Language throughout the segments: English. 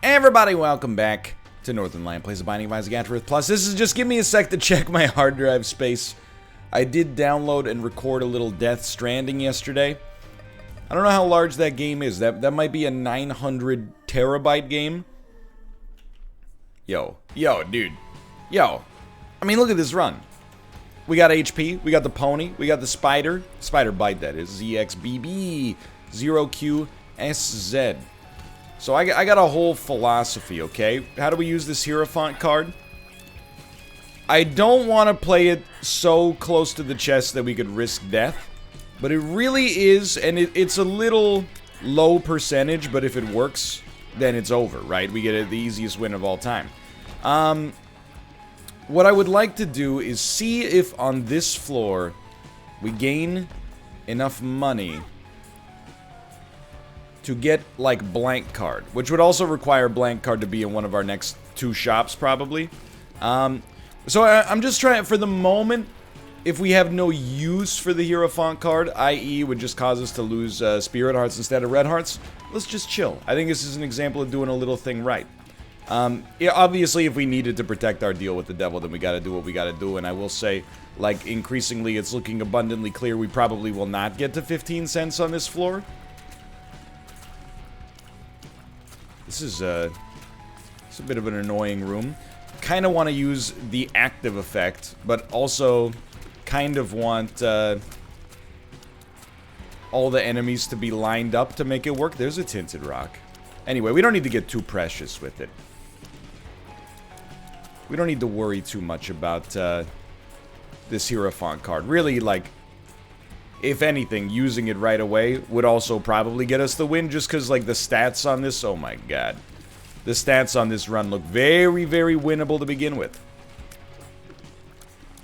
Everybody, welcome back to Northernlion Plays the Binding of Isaac Afterbirth Plus. This is just give me a sec to check my hard drive space. I did download and record a little Death Stranding yesterday. I don't know how large that game is. That might be a 900 terabyte game. Yo, dude. Yo. I mean, look at this run. We got HP, we got the pony, we got the spider. Spider bite, that is. ZXBB 0QSZ. So I got a whole philosophy, okay? How do we use this Hierophant card? I don't want to play it so close to the chest that we could risk death. But it really is, and it's a little low percentage, but if it works, then it's over, right? We get the easiest win of all time. What I would like to do is see if on this floor we gain enough money to get, like, blank card, which would also require blank card to be in one of our next two shops, probably. So I'm just trying, for the moment, if we have no use for the Hierophant card, i.e. would just cause us to lose Spirit Hearts instead of Red Hearts, let's just chill. I think this is an example of doing a little thing right. Yeah, obviously, if we needed to protect our deal with the devil, then we gotta do what we gotta do, and I will say, like, increasingly, it's looking abundantly clear we probably will not get to 15 cents on this floor. This is it's a bit of an annoying room. Kind of want to use the active effect, but also kind of want all the enemies to be lined up to make it work. There's a tinted rock. Anyway, we don't need to get too precious with it. We don't need to worry too much about this Hierophant card. Really, like, if anything, using it right away would also probably get us the win, just because, like, the stats on this, oh my god. The stats on this run look very, very winnable to begin with.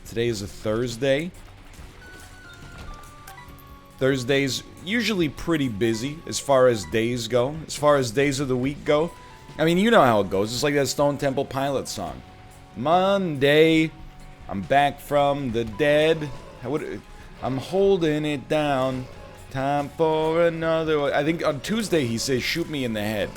Today is a Thursday. Thursday's usually pretty busy as far as days go. As far as days of the week go. I mean, you know how it goes. It's like that Stone Temple Pilot song. Monday, I'm back from the dead. I'm holding it down. Time for another one. I think on Tuesday he says, shoot me in the head.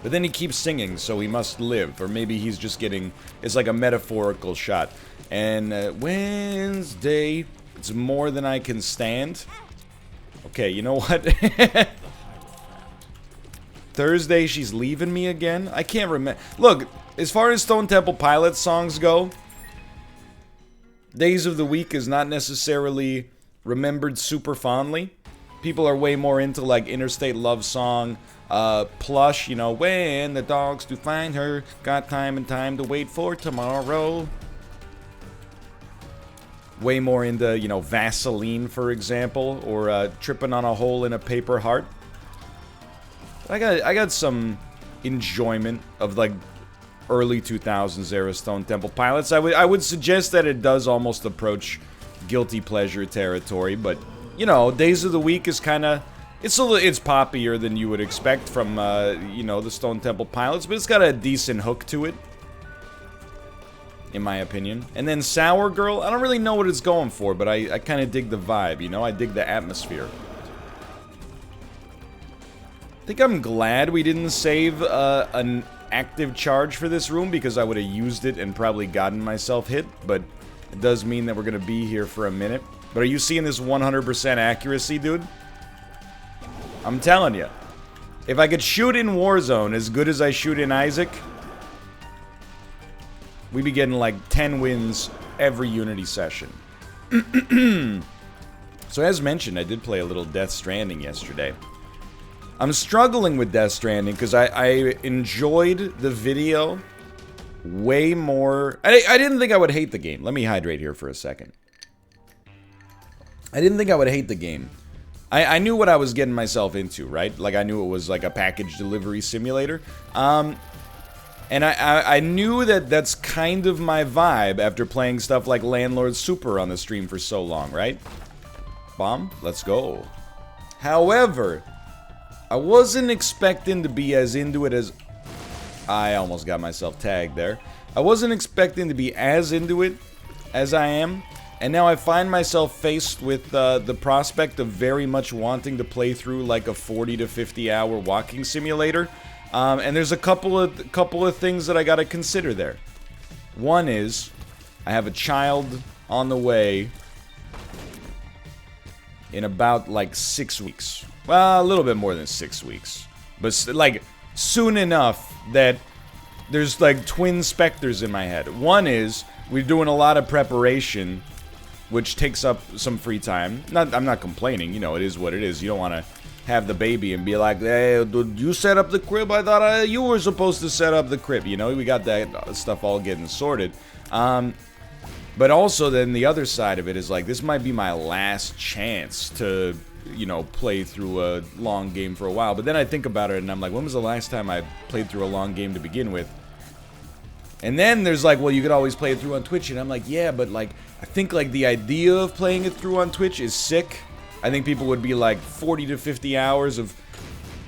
But then he keeps singing, so he must live. Or maybe he's just getting... It's like a metaphorical shot. And Wednesday, it's more than I can stand. Okay, you know what? Thursday, she's leaving me again? I can't remember. Look, as far as Stone Temple Pilots songs go, days of the week is not necessarily remembered super fondly. People are way more into, like, Interstate Love Song, Plush, you know, when the dogs do find her, got time and time to wait for tomorrow. Way more into, you know, Vaseline, for example, or tripping on a hole in a paper heart. I got some enjoyment of, like, early 2000s era Stone Temple Pilots. I would suggest that it does almost approach guilty pleasure territory, but, you know, Days of the Week is kind of... It's poppier than you would expect from, you know, the Stone Temple Pilots, but it's got a decent hook to it, in my opinion. And then Sour Girl, I don't really know what it's going for, but I kind of dig the vibe, you know? I dig the atmosphere. I think I'm glad we didn't save an active charge for this room, because I would have used it and probably gotten myself hit, but it does mean that we're going to be here for a minute. But are you seeing this 100% accuracy, dude? I'm telling you. If I could shoot in Warzone as good as I shoot in Isaac, we'd be getting like 10 wins every Unity session. So as mentioned, I did play a little Death Stranding yesterday. I'm struggling with Death Stranding because I enjoyed the video way more. I didn't think I would hate the game. Let me hydrate here for a second. I didn't think I would hate the game. I knew what I was getting myself into, right? Like, I knew it was like a package delivery simulator. And I knew that that's kind of my vibe after playing stuff like Landlord Super on the stream for so long, right? Bomb? Let's go. However, I wasn't expecting to be as into it as... I almost got myself tagged there. I wasn't expecting to be as into it as I am. And now I find myself faced with the prospect of very much wanting to play through like a 40 to 50 hour walking simulator. And there's a couple of things that I gotta consider there. One is, I have a child on the way in about, like, 6 weeks. Well, a little bit more than 6 weeks. But, like, soon enough that there's, like, twin specters in my head. One is, we're doing a lot of preparation, which takes up some free time. I'm not complaining, you know, it is what it is. You don't want to have the baby and be like, hey, did you set up the crib? I thought you were supposed to set up the crib. You know, we got that stuff all getting sorted. But also then the other side of it is like, this might be my last chance to, you know, play through a long game for a while. But then I think about it and I'm like, when was the last time I played through a long game to begin with? And then there's like, well, you could always play it through on Twitch. And I'm like, yeah, but like, I think like the idea of playing it through on Twitch is sick. I think people would be like 40 to 50 hours of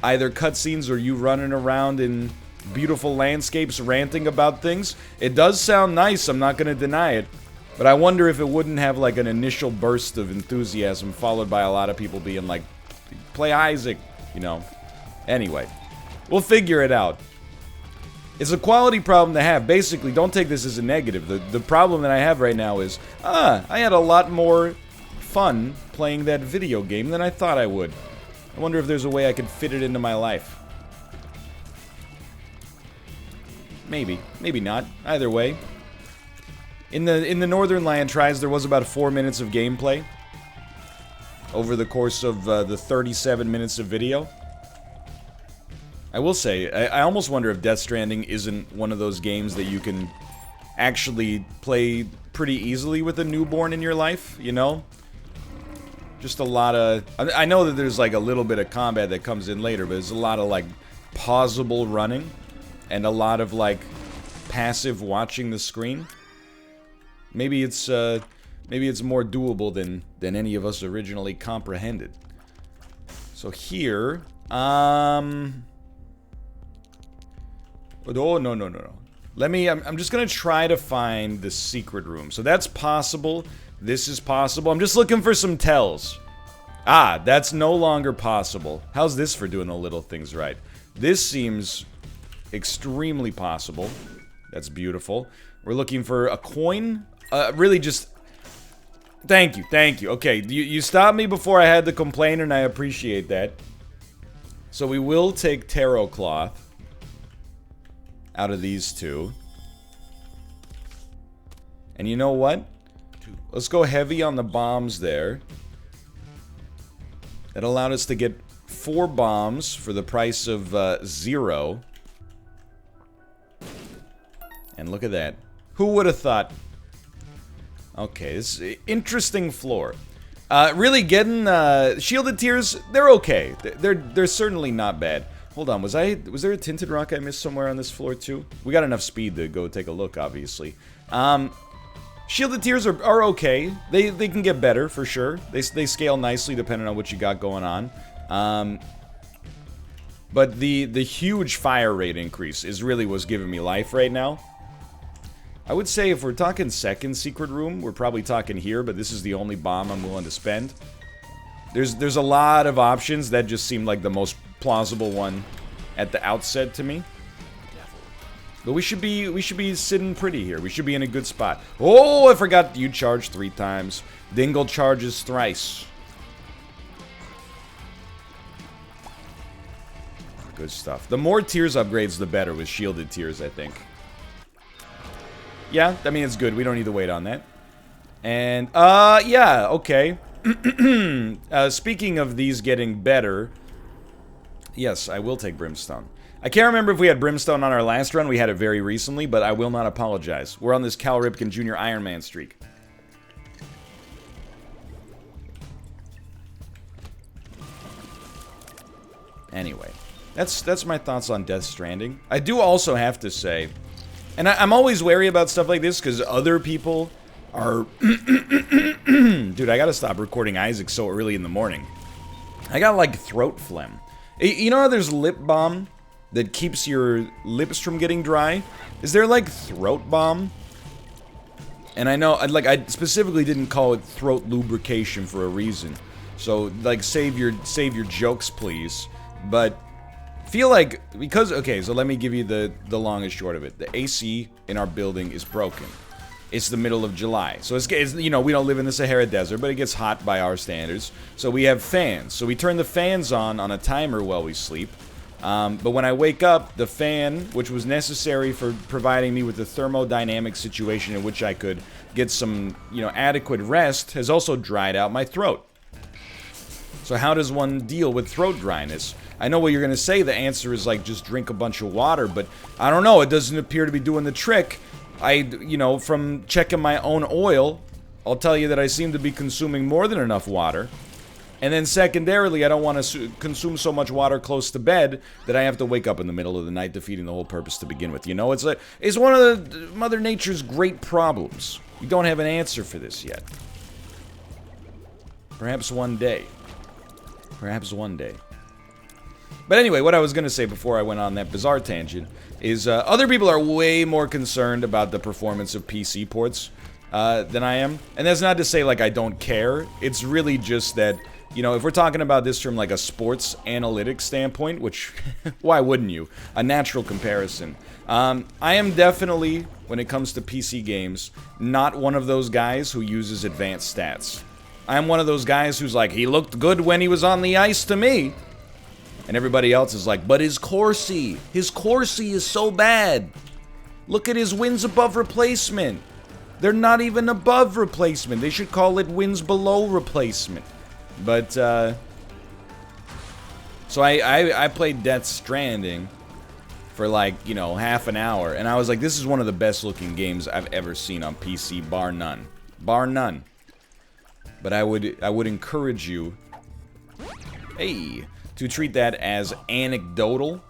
either cutscenes or you running around in beautiful landscapes ranting about things. It does sound nice, I'm not going to deny it. But I wonder if it wouldn't have like an initial burst of enthusiasm followed by a lot of people being like, play Isaac, you know. Anyway, we'll figure it out. It's a quality problem to have. Basically, don't take this as a negative. The problem that I have right now is, I had a lot more fun playing that video game than I thought I would. I wonder if there's a way I could fit it into my life. Maybe. Maybe not. Either way. In the Northernlion tries, there was about 4 minutes of gameplay over the course of the 37 minutes of video. I will say, I almost wonder if Death Stranding isn't one of those games that you can actually play pretty easily with a newborn in your life, you know? Just a lot of... I know that there's like a little bit of combat that comes in later, but there's a lot of like pausable running and a lot of like passive watching the screen. Maybe it's more doable than any of us originally comprehended. So here, Oh, no. I'm just gonna try to find the secret room. So that's possible. This is possible. I'm just looking for some tells. Ah, that's no longer possible. How's this for doing the little things right? This seems extremely possible. That's beautiful. We're looking for a coin. Really just... Thank you. Okay, you stopped me before I had to complain, and I appreciate that. So we will take tarot cloth out of these two. And you know what? Let's go heavy on the bombs there. That allowed us to get 4 bombs for the price of 0. And look at that. Who would have thought? Okay, this is interesting floor. Really getting shielded tears, they're okay. They're certainly not bad. Hold on, was there a tinted rock I missed somewhere on this floor too? We got enough speed to go take a look, obviously. Shielded tears are okay. They can get better for sure. They scale nicely depending on what you got going on. But the huge fire rate increase is really what's giving me life right now. I would say if we're talking second secret room, we're probably talking here, but this is the only bomb I'm willing to spend. There's a lot of options that just seem like the most plausible one at the outset to me. But we should be sitting pretty here. We should be in a good spot. Oh, I forgot you charge 3 times. Dingle charges thrice. Good stuff. The more tears upgrades, the better with shielded tears, I think. Yeah, I mean, it's good. We don't need to wait on that. And, yeah, okay. Speaking of these getting better, yes, I will take Brimstone. I can't remember if we had Brimstone on our last run. We had it very recently, but I will not apologize. We're on this Cal Ripken Jr. Iron Man streak. Anyway, that's my thoughts on Death Stranding. I do also have to say, and I'm always wary about stuff like this because other people are... Dude, I gotta stop recording Isaac so early in the morning. I got, like, throat phlegm. You know how there's lip balm that keeps your lips from getting dry? Is there, like, throat balm? And I know, like, I specifically didn't call it throat lubrication for a reason. So, like, save your jokes, please. But feel like, because, okay, so let me give you the long and short of it. The AC in our building is broken. It's the middle of July. So it's, you know, we don't live in the Sahara Desert, but it gets hot by our standards. So we have fans. So we turn the fans on a timer while we sleep. But when I wake up, the fan, which was necessary for providing me with a thermodynamic situation in which I could get some, you know, adequate rest, has also dried out my throat. So how does one deal with throat dryness? I know what you're going to say. The answer is, like, just drink a bunch of water, but I don't know. It doesn't appear to be doing the trick. You know, from checking my own oil, I'll tell you that I seem to be consuming more than enough water. And then secondarily, I don't want to consume so much water close to bed that I have to wake up in the middle of the night, defeating the whole purpose to begin with. You know, it's one of the Mother Nature's great problems. We don't have an answer for this yet. Perhaps one day. Perhaps one day. But anyway, what I was going to say before I went on that bizarre tangent is other people are way more concerned about the performance of PC ports than I am. And that's not to say, like, I don't care. It's really just that, you know, if we're talking about this from, like, a sports analytics standpoint, which, why wouldn't you? A natural comparison. I am definitely, when it comes to PC games, not one of those guys who uses advanced stats. I'm one of those guys who's like, he looked good when he was on the ice to me. And everybody else is like, but his Corsi is so bad. Look at his wins above replacement. They're not even above replacement. They should call it wins below replacement. But, so I played Death Stranding for, like, you know, half an hour. And I was like, this is one of the best looking games I've ever seen on PC, bar none. Bar none. But I would encourage you, hey, to treat that as anecdotal,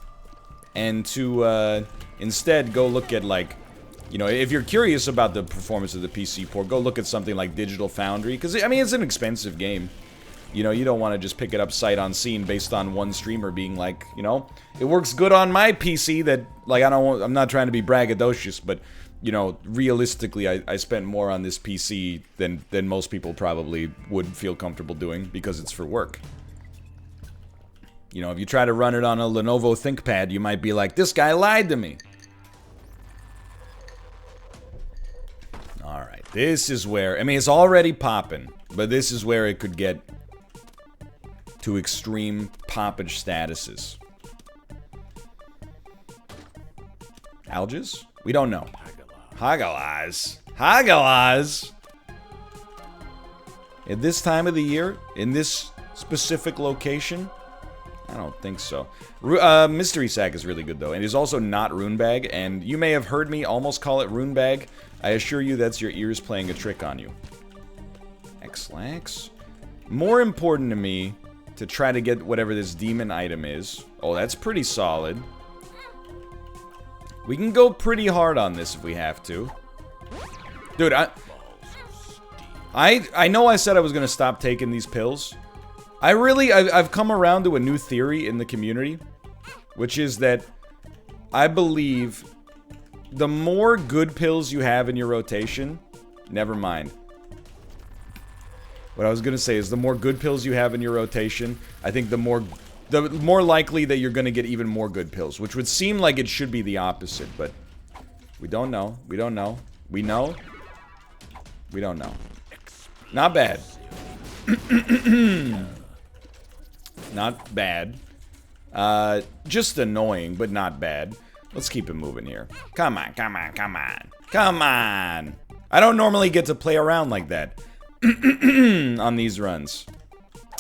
and to instead go look at, like, you know, if you're curious about the performance of the PC port, go look at something like Digital Foundry, because, I mean, it's an expensive game. You know, you don't want to just pick it up sight unseen based on one streamer being like, you know, it works good on my PC that, like, I'm not trying to be braggadocious, but, you know, realistically, I spent more on this PC than most people probably would feel comfortable doing, because it's for work. You know, if you try to run it on a Lenovo ThinkPad, you might be like, this guy lied to me. Alright, this is where, I mean, it's already popping, but this is where it could get to extreme poppage statuses. Alges? We don't know. Hagalaz. Hagalaz! At this time of the year, in this specific location, I don't think so. Mystery Sack is really good, though. And it is also not Runebag, and you may have heard me almost call it Runebag. I assure you that's your ears playing a trick on you. X-Lax? More important to me to try to get whatever this demon item is. Oh, that's pretty solid. We can go pretty hard on this if we have to. Dude, I know I said I was going to stop taking these pills. I've come around to a new theory in the community, which is that I believe the more good pills you have in your rotation, never mind. What I was going to say is the more good pills you have in your rotation, I think the more likely that you're going to get even more good pills, which would seem like it should be the opposite, but we don't know. We don't know. We know. We don't know. Not bad. Not bad. Just annoying, but not bad. Let's keep it moving here. Come on, come on, come on. Come on! I don't normally get to play around like that on these runs.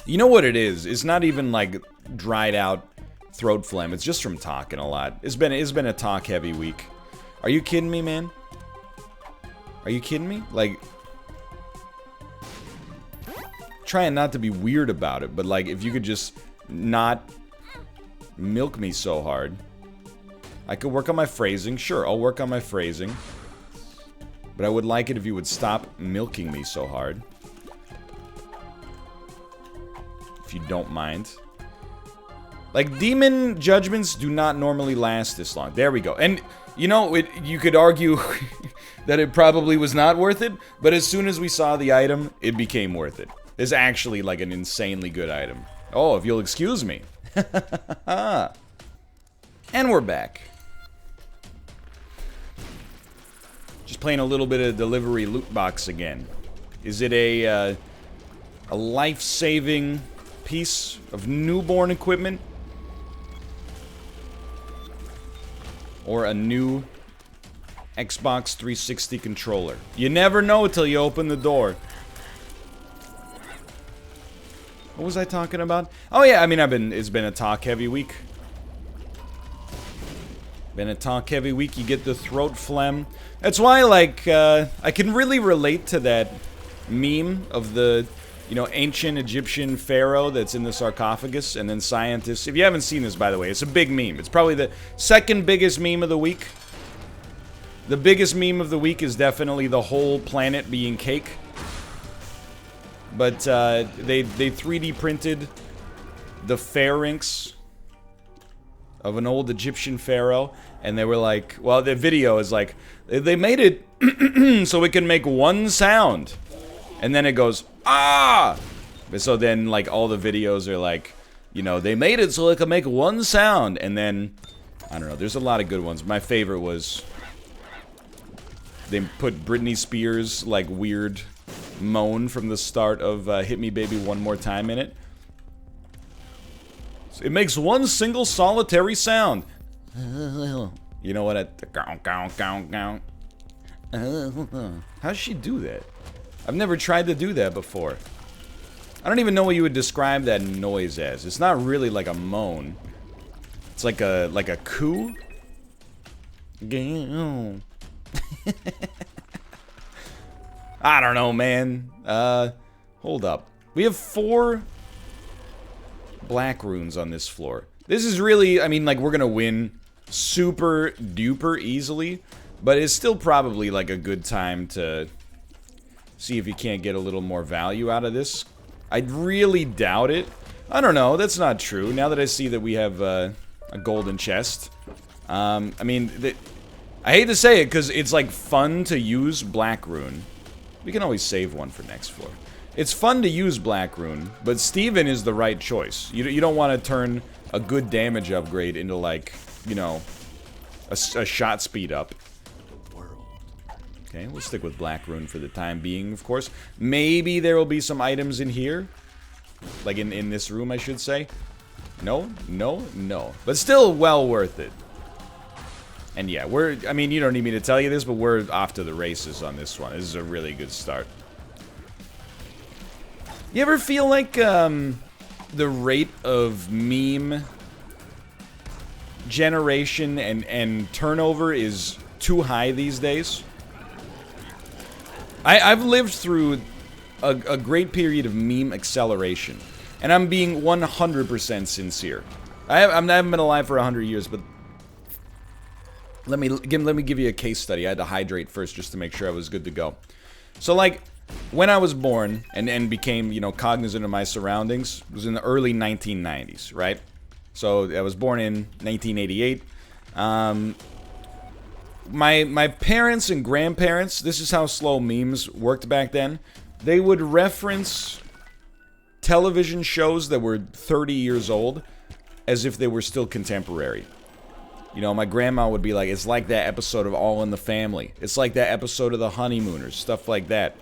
You know what it is? It's not even like dried out throat phlegm. It's just from talking a lot. It's been a talk heavy week. Are you kidding me, man? Are you kidding me? Like, trying not to be weird about it, but like, if you could just not milk me so hard. I could work on my phrasing. Sure, I'll work on my phrasing. But I would like it if you would stop milking me so hard. If you don't mind. Like, demon judgments do not normally last this long. There we go. And, you know, you could argue that it probably was not worth it, but as soon as we saw the item, it became worth it. It's actually, like, an insanely good item. Oh, if you'll excuse me. And we're back. Just playing a little bit of delivery loot box again. Is it a life-saving piece of newborn equipment? Or a new Xbox 360 controller? You never know till you open the door. What was I talking about? Oh yeah, I mean, it's been a talk-heavy week. Been a talk-heavy week. You get the throat phlegm. That's why, like, I can really relate to that meme of the, you know, ancient Egyptian pharaoh that's in the sarcophagus, and then scientists. If you haven't seen this, by the way, it's a big meme. It's probably the second biggest meme of the week. The biggest meme of the week is definitely the whole planet being cake. But they 3D printed the pharynx of an old Egyptian pharaoh, and they were like, well, the video is like, they made it so it can make one sound, and then it goes, ah! So then, like, all the videos are like, you know, they made it so it can make one sound, and then, I don't know, there's a lot of good ones. My favorite was, they put Britney Spears' like weird moan from the start of Hit Me Baby One More Time in it. So it makes one single solitary sound. You know what? How does she do that? I've never tried to do that before. I don't even know what you would describe that noise as. It's not really like a moan. It's like a coo. I don't know, man. Hold up. We have 4 black runes on this floor. This is really, I mean, like, we're gonna win super duper easily, but it's still probably like a good time to see if you can't get a little more value out of this. I really doubt it. I don't know, that's not true. Now that I see that we have a golden chest. I mean, I hate to say it, because it's like fun to use black rune. We can always save one for next floor. It's fun to use black rune, but Steven is the right choice. You don't want to turn a good damage upgrade into, like, you know, a shot speed up. Okay, we'll stick with black rune for the time being, of course. Maybe there will be some items in here. Like in this room, I should say. No, no, no. But still well worth it. And yeah, I mean, you don't need me to tell you this, but we're off to the races on this one. This is a really good start. You ever feel like, the rate of meme generation and turnover is too high these days? I've lived through a great period of meme acceleration. And I'm being 100% sincere. I haven't been alive for 100 years, but let me give you a case study. I had to hydrate first just to make sure I was good to go. So, like, when I was born and became, you know, cognizant of my surroundings, it was in the early 1990s, right? So I was born in 1988. My parents and grandparents, this is how slow memes worked back then. They would reference television shows that were 30 years old as if they were still contemporary. You know, my grandma would be like, it's like that episode of All in the Family. It's like that episode of The Honeymooners. Stuff like that.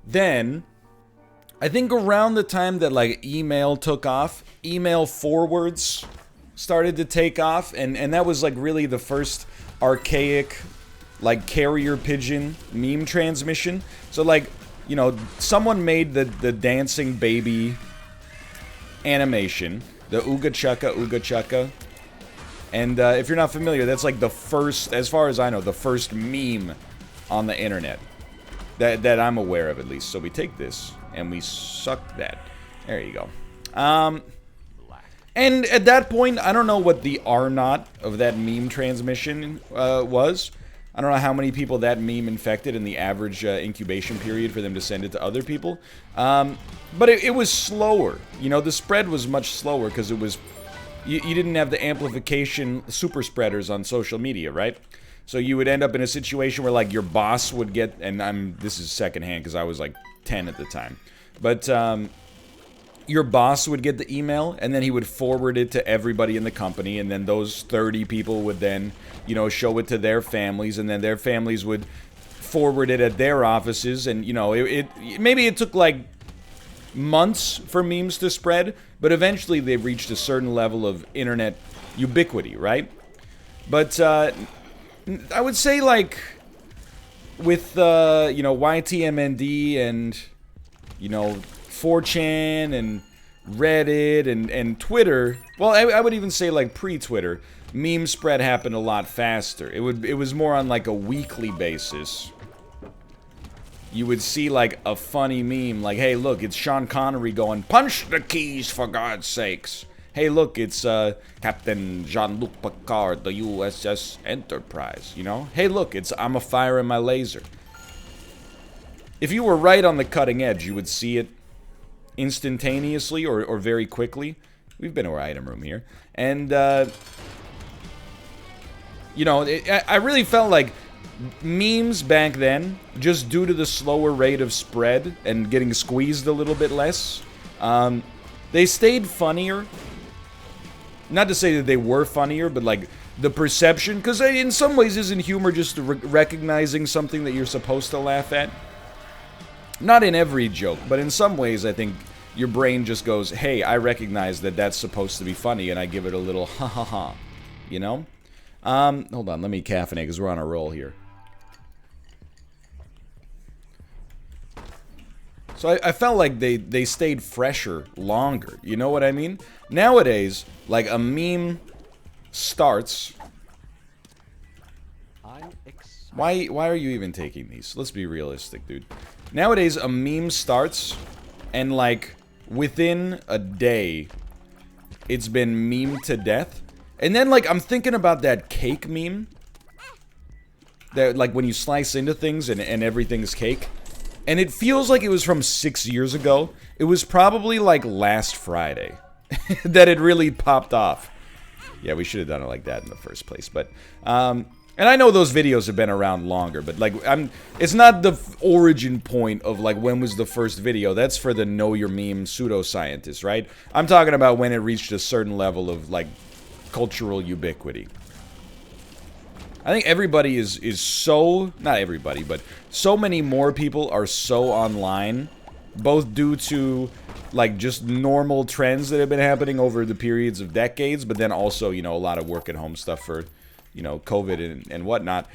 Then, I think around the time that, like, email took off, email forwards started to take off. And that was, like, really the first archaic, like, carrier pigeon meme transmission. So, like, you know, someone made the dancing baby animation. The Ooga Chukka. And if you're not familiar, that's like the first, as far as I know, the first meme on the internet. That I'm aware of, at least. So we take this, and we suck that. There you go. And at that point, I don't know what the R-naught of that meme transmission was. I don't know how many people that meme infected in the average incubation period for them to send it to other people. But it was slower. You know, the spread was much slower because it was... You didn't have the amplification super spreaders on social media, right? So you would end up in a situation where, like, your boss would get... And this is secondhand because I was, like, 10 at the time. But your boss would get the email, and then he would forward it to everybody in the company, and then those 30 people would then, you know, show it to their families, and then their families would forward it at their offices, and, you know, maybe it took, like, months for memes to spread, but eventually they've reached a certain level of internet ubiquity, right? But, I would say, like, with, you know, YTMND and, you know, 4chan and Reddit and Twitter, well, I would even say, like, pre-Twitter, meme spread happened a lot faster. It was more on, like, a weekly basis. You would see, like, a funny meme, like, hey, look, it's Sean Connery going, punch the keys, for God's sakes. Hey, look, it's Captain Jean-Luc Picard, the USS Enterprise, you know? Hey, look, it's I'm a firing my laser. If you were right on the cutting edge, you would see it instantaneously or very quickly. We've been to our item room here. And, you know, I really felt like memes back then, just due to the slower rate of spread and getting squeezed a little bit less, they stayed funnier. Not to say that they were funnier, but, like, the perception, because in some ways isn't humor just recognizing something that you're supposed to laugh at? Not in every joke, but in some ways I think your brain just goes, hey, I recognize that that's supposed to be funny, and I give it a little ha ha ha, you know? Hold on, let me caffeinate, because we're on a roll here. So I felt like they stayed fresher longer, you know what I mean? Nowadays, like, a meme starts... Why are you even taking these? Let's be realistic, dude. Nowadays, a meme starts, and, like, within a day, it's been memed to death. And then, like, I'm thinking about that cake meme. That, like, when you slice into things and everything's cake. And it feels like it was from 6 years ago. It was probably, like, last Friday that it really popped off. Yeah, we should have done it like that in the first place. But, and I know those videos have been around longer, but, like, it's not the origin point of, like, when was the first video. That's for the know your meme pseudoscientists, right? I'm talking about when it reached a certain level of, like, cultural ubiquity. I think everybody is so, not everybody, but so many more people are so online, both due to, like, just normal trends that have been happening over the periods of decades, but then also, you know, a lot of work at home stuff for, you know, COVID and whatnot.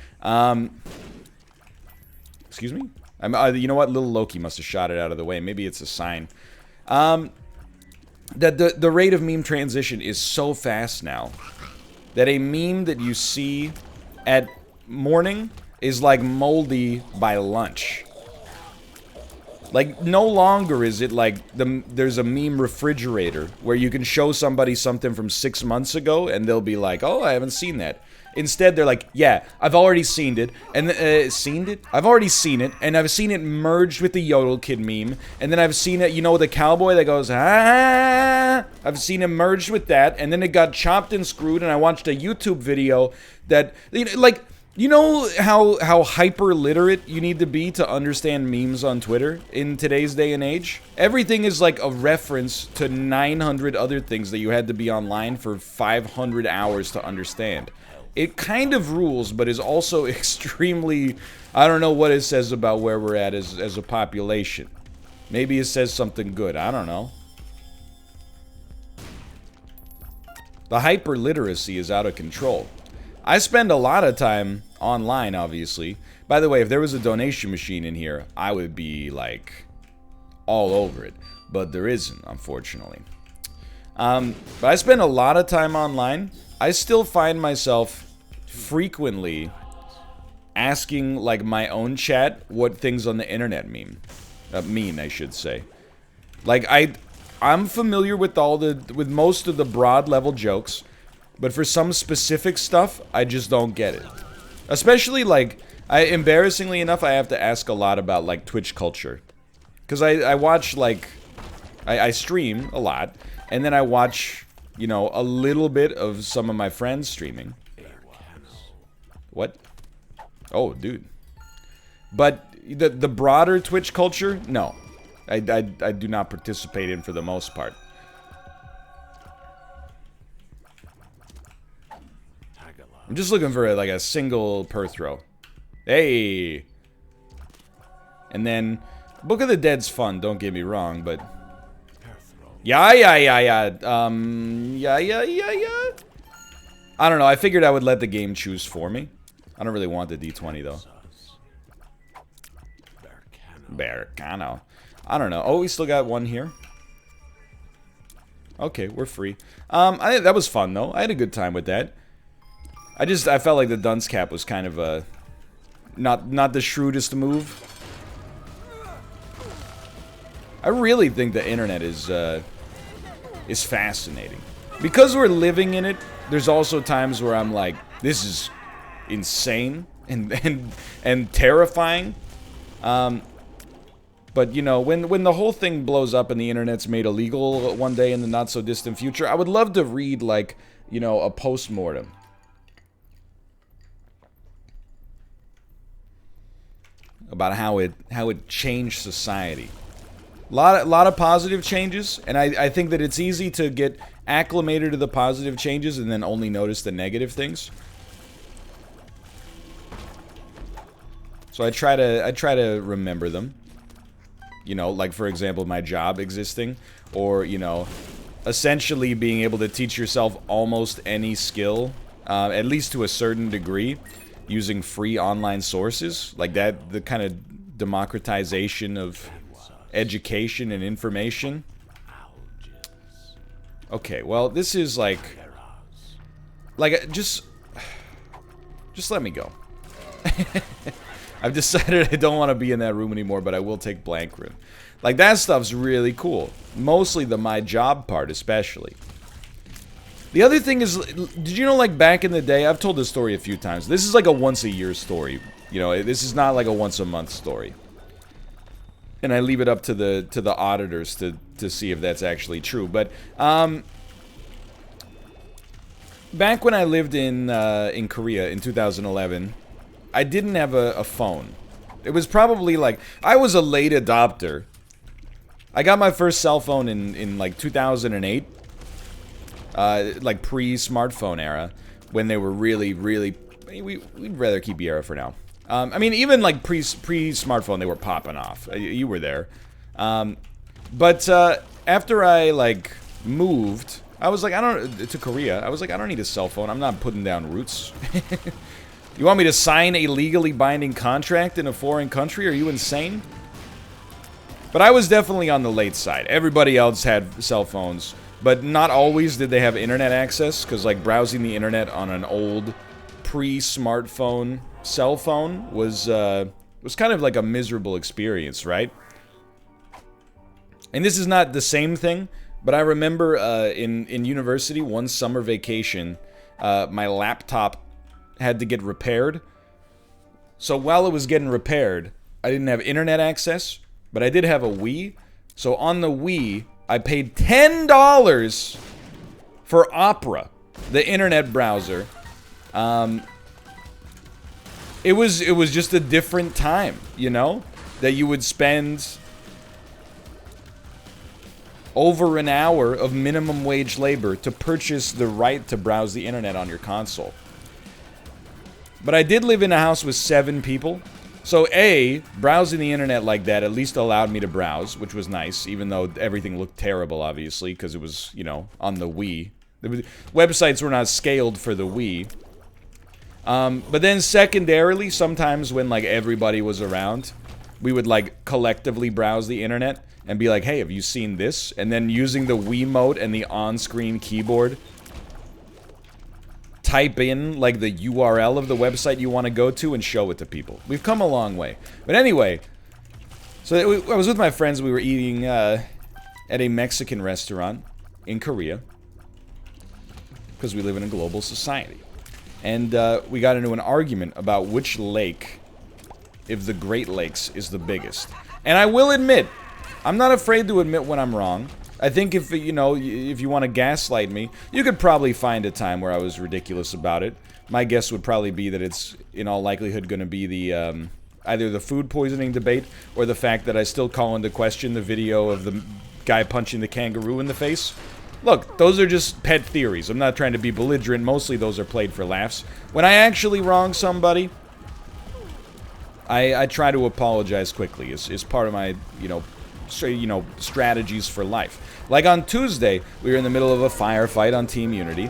Excuse me? You know what? Little Loki must have shot it out of the way. Maybe it's a sign. That the rate of meme transition is so fast now that a meme that you see at morning is, like, moldy by lunch. Like, no longer is it like there's a meme refrigerator where you can show somebody something from 6 months ago and they'll be like, oh, I haven't seen that. Instead, they're like, yeah, I've already seen it, and I've already seen it, and I've seen it merged with the Yodel Kid meme, and then I've seen it, you know, the cowboy that goes, ah, I've seen it merged with that, and then it got chopped and screwed, and I watched a YouTube video that, you know, like, you know how hyper literate you need to be to understand memes on Twitter in today's day and age? Everything is like a reference to 900 other things that you had to be online for 500 hours to understand. It kind of rules, but is also extremely... I don't know what it says about where we're at as a population. Maybe it says something good. I don't know. The hyper-literacy is out of control. I spend a lot of time online, obviously. By the way, if there was a donation machine in here, I would be, like, all over it. But there isn't, unfortunately. But I spend a lot of time online. I still find myself frequently asking, like, my own chat what things on the internet mean, I should say. Like, I'm familiar with with most of the broad level jokes, but for some specific stuff, I just don't get it. Especially, like, embarrassingly enough, I have to ask a lot about, like, Twitch culture. Because I watch, like, I stream a lot, and then I watch, you know, a little bit of some of my friends streaming. What? Oh, dude. But the broader Twitch culture, no. I do not participate in for the most part. I'm just looking for like a single per throw. Hey! And then, Book of the Dead's fun, don't get me wrong, but... Yeah. Yeah. I don't know, I figured I would let the game choose for me. I don't really want the D20, though. Bercano. I don't know. Oh, we still got one here. Okay, we're free. That was fun, though. I had a good time with that. I felt like the dunce cap was kind of a... Not the shrewdest move. I really think the internet is fascinating. Because we're living in it, there's also times where I'm like, this is insane and terrifying. But, you know, when the whole thing blows up and the internet's made illegal one day in the not-so-distant future, I would love to read, like, you know, a post-mortem. About how it changed society. A lot of positive changes, and I think that it's easy to get acclimated to the positive changes and then only notice the negative things. So I try to remember them. You know, like for example, my job existing, or you know, essentially being able to teach yourself almost any skill, at least to a certain degree, using free online sources, like that, the kind of democratization of education and information. Okay, well, this is like just let me go. I've decided I don't want to be in that room anymore, but I will take blank room. Like, that stuff's really cool. Mostly the my job part, especially. The other thing is, did you know, like, back in the day, I've told this story a few times. This is like a once-a-year story. You know, this is not like a once-a-month story. And I leave it up to the auditors to see if that's actually true. But, back when I lived in Korea in 2011, I didn't have a phone. It was probably like, I was a late adopter. I got my first cell phone in like 2008. Like pre-smartphone era, when they were really, we'd rather keep the era for now. I mean, even like pre-smartphone, they were popping off. You were there. But after I like moved, I was like, to Korea. I was like, I don't need a cell phone. I'm not putting down roots. You want me to sign a legally binding contract in a foreign country? Are you insane? But I was definitely on the late side. Everybody else had cell phones. But not always did they have internet access, because like browsing the internet on an old pre-smartphone cell phone was kind of like a miserable experience, right? And this is not the same thing, but I remember in university, one summer vacation, my laptop had to get repaired. So while it was getting repaired, I didn't have internet access, but I did have a Wii. So on the Wii, I paid $10 for Opera, the internet browser. It was just a different time, you know, that you would spend over an hour of minimum wage labor to purchase the right to browse the internet on your console. But I did live in a house with 7 people. So A, browsing the internet like that at least allowed me to browse, which was nice, even though everything looked terrible, obviously, because it was, you know, on the Wii. Websites were not scaled for the Wii. But then secondarily, sometimes when, like, everybody was around, we would, like, collectively browse the internet and be like, hey, have you seen this? And then using the Wiimote and the on-screen keyboard, type in, like, the URL of the website you want to go to and show it to people. We've come a long way. But anyway, so I was with my friends. We were eating at a Mexican restaurant in Korea, because we live in a global society. And we got into an argument about which lake, if the Great Lakes, is the biggest. And I will admit, I'm not afraid to admit when I'm wrong. I think if, you know, if you want to gaslight me, you could probably find a time where I was ridiculous about it. My guess would probably be that it's, in all likelihood, going to be either the food poisoning debate or the fact that I still call into question the video of the guy punching the kangaroo in the face. Look, those are just pet theories. I'm not trying to be belligerent. Mostly those are played for laughs. When I actually wrong somebody, I try to apologize quickly. It's part of my, strategies for life. Like on Tuesday, we were in the middle of a firefight on Team Unity,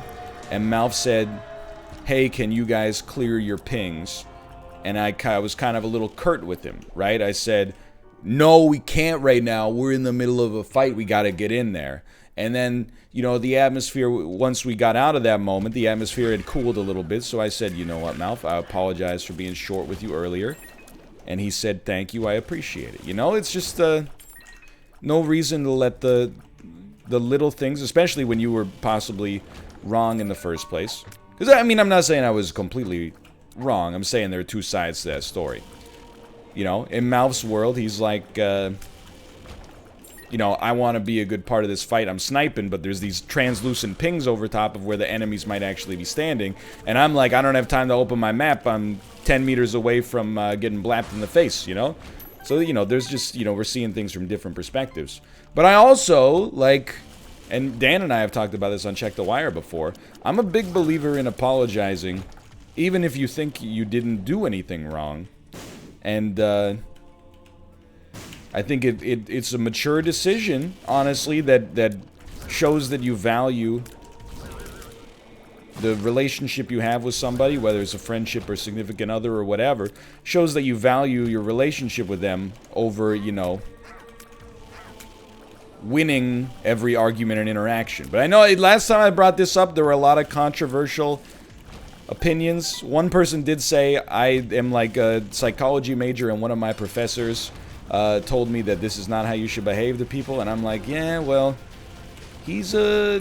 and Malf said, "Hey, can you guys clear your pings?" And I was kind of a little curt with him, right? I said, "No, we can't right now. We're in the middle of a fight. We got to get in there." And then, the atmosphere, once we got out of that moment, the atmosphere had cooled a little bit. So I said, "You know what, Malf, I apologize for being short with you earlier." And he said, "Thank you, I appreciate it." It's just no reason to let the little things, especially when you were possibly wrong in the first place. Because, I'm not saying I was completely wrong. I'm saying there are two sides to that story. In Malf's world, he's like, I want to be a good part of this fight. I'm sniping, but there's these translucent pings over top of where the enemies might actually be standing. And I'm like, I don't have time to open my map. I'm 10 meters away from getting blapped in the face, So, there's just, we're seeing things from different perspectives. But I also, and Dan and I have talked about this on Check the Wire before, I'm a big believer in apologizing, even if you think you didn't do anything wrong. And, I think it's a mature decision, honestly, that shows that you value the relationship you have with somebody, whether it's a friendship or significant other or whatever, shows that you value your relationship with them over, winning every argument and interaction. But I know last time I brought this up, there were a lot of controversial opinions. One person did say I am like a psychology major, and one of my professors told me that this is not how you should behave to people, and I'm like, yeah, well, he's a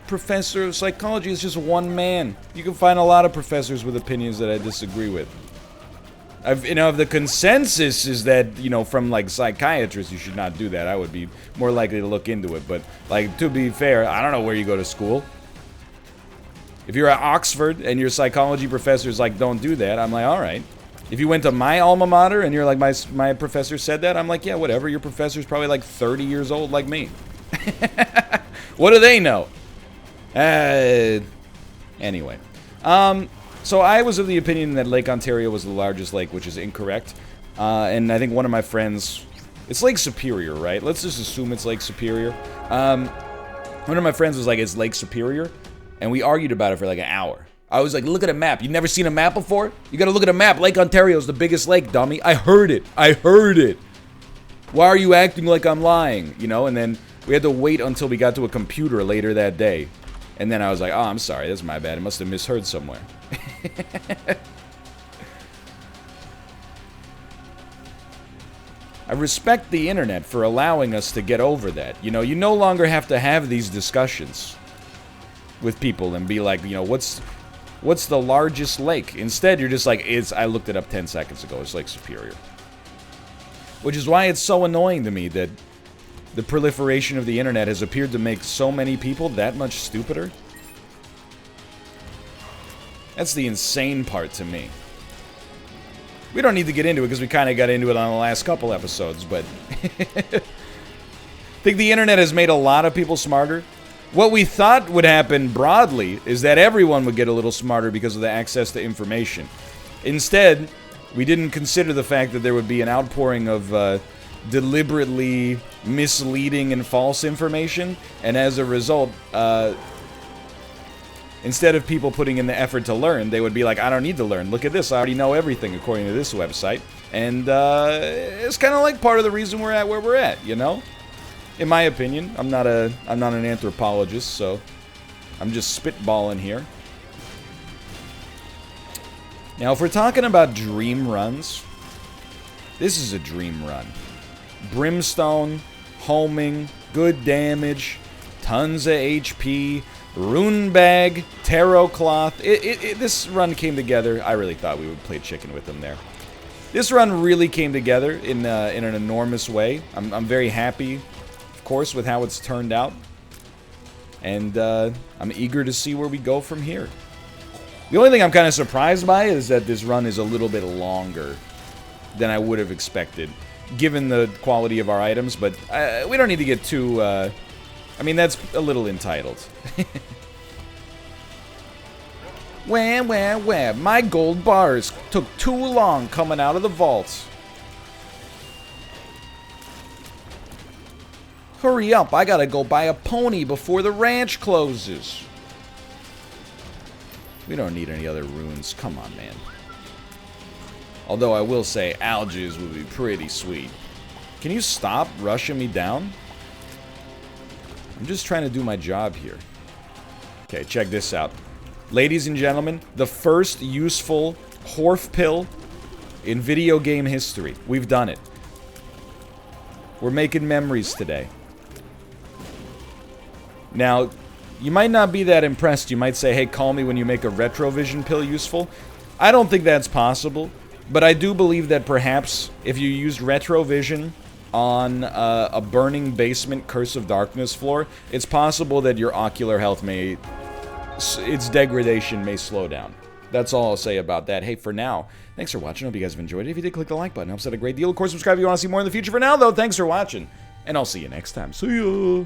professor of psychology. It's just one man. You can find a lot of professors with opinions that I disagree with. The consensus is that, from, psychiatrists, you should not do that. I would be more likely to look into it, but, to be fair, I don't know where you go to school. If you're at Oxford and your psychology professor's like, don't do that, I'm like, alright. If you went to my alma mater and you're like, my professor said that, I'm like, yeah, whatever. Your professor's probably 30 years old like me. What do they know? Anyway. So I was of the opinion that Lake Ontario was the largest lake, which is incorrect. And I think one of my friends... It's Lake Superior, right? Let's just assume it's Lake Superior. One of my friends was like, it's Lake Superior. And we argued about it for an hour. I was like, look at a map. You never seen a map before? You gotta look at a map. Lake Ontario's the biggest lake, dummy. I heard it. Why are you acting like I'm lying? And then we had to wait until we got to a computer later that day. And then I was like, oh, I'm sorry. That's my bad. I must have misheard somewhere. I respect the internet for allowing us to get over that. You no longer have to have these discussions with people and be like, what's the largest lake? Instead, you're just like, I looked it up 10 seconds ago. It's Lake Superior. Which is why it's so annoying to me that the proliferation of the internet has appeared to make so many people that much stupider. That's the insane part to me. We don't need to get into it because we kind of got into it on the last couple episodes, but... I think the internet has made a lot of people smarter. What we thought would happen broadly is that everyone would get a little smarter because of the access to information. Instead, we didn't consider the fact that there would be an outpouring of deliberately misleading and false information, and as a result, instead of people putting in the effort to learn, they would be like, I don't need to learn. Look at this. I already know everything according to this website. And it's kind of like part of the reason we're at where we're at, In my opinion. I'm not an anthropologist, so I'm just spitballing here. Now, if we're talking about dream runs, this is a dream run. Brimstone, homing, good damage, tons of HP, rune bag, tarot cloth. This run came together. I really thought we would play chicken with them there. This run really came together in an enormous way. I'm very happy, of course, with how it's turned out. And I'm eager to see where we go from here. The only thing I'm kind of surprised by is that this run is a little bit longer than I would have expected, given the quality of our items, but we don't need to get too, I mean, that's a little entitled. Wah, my gold bars took too long coming out of the vaults. Hurry up, I gotta go buy a pony before the ranch closes. We don't need any other runes, come on, man. Although I will say, algaes would be pretty sweet. Can you stop rushing me down? I'm just trying to do my job here. Okay, check this out. Ladies and gentlemen, the first useful Horf pill in video game history. We've done it. We're making memories today. Now, you might not be that impressed. You might say, hey, call me when you make a retrovision pill useful. I don't think that's possible. But I do believe that perhaps if you used retrovision on a burning basement Curse of Darkness floor, it's possible that your ocular health may... its degradation may slow down. That's all I'll say about that. Hey, for now, thanks for watching. I hope you guys have enjoyed it. If you did, click the like button. It helps out a great deal. Of course, subscribe if you want to see more in the future. For now, though, thanks for watching. And I'll see you next time. See ya!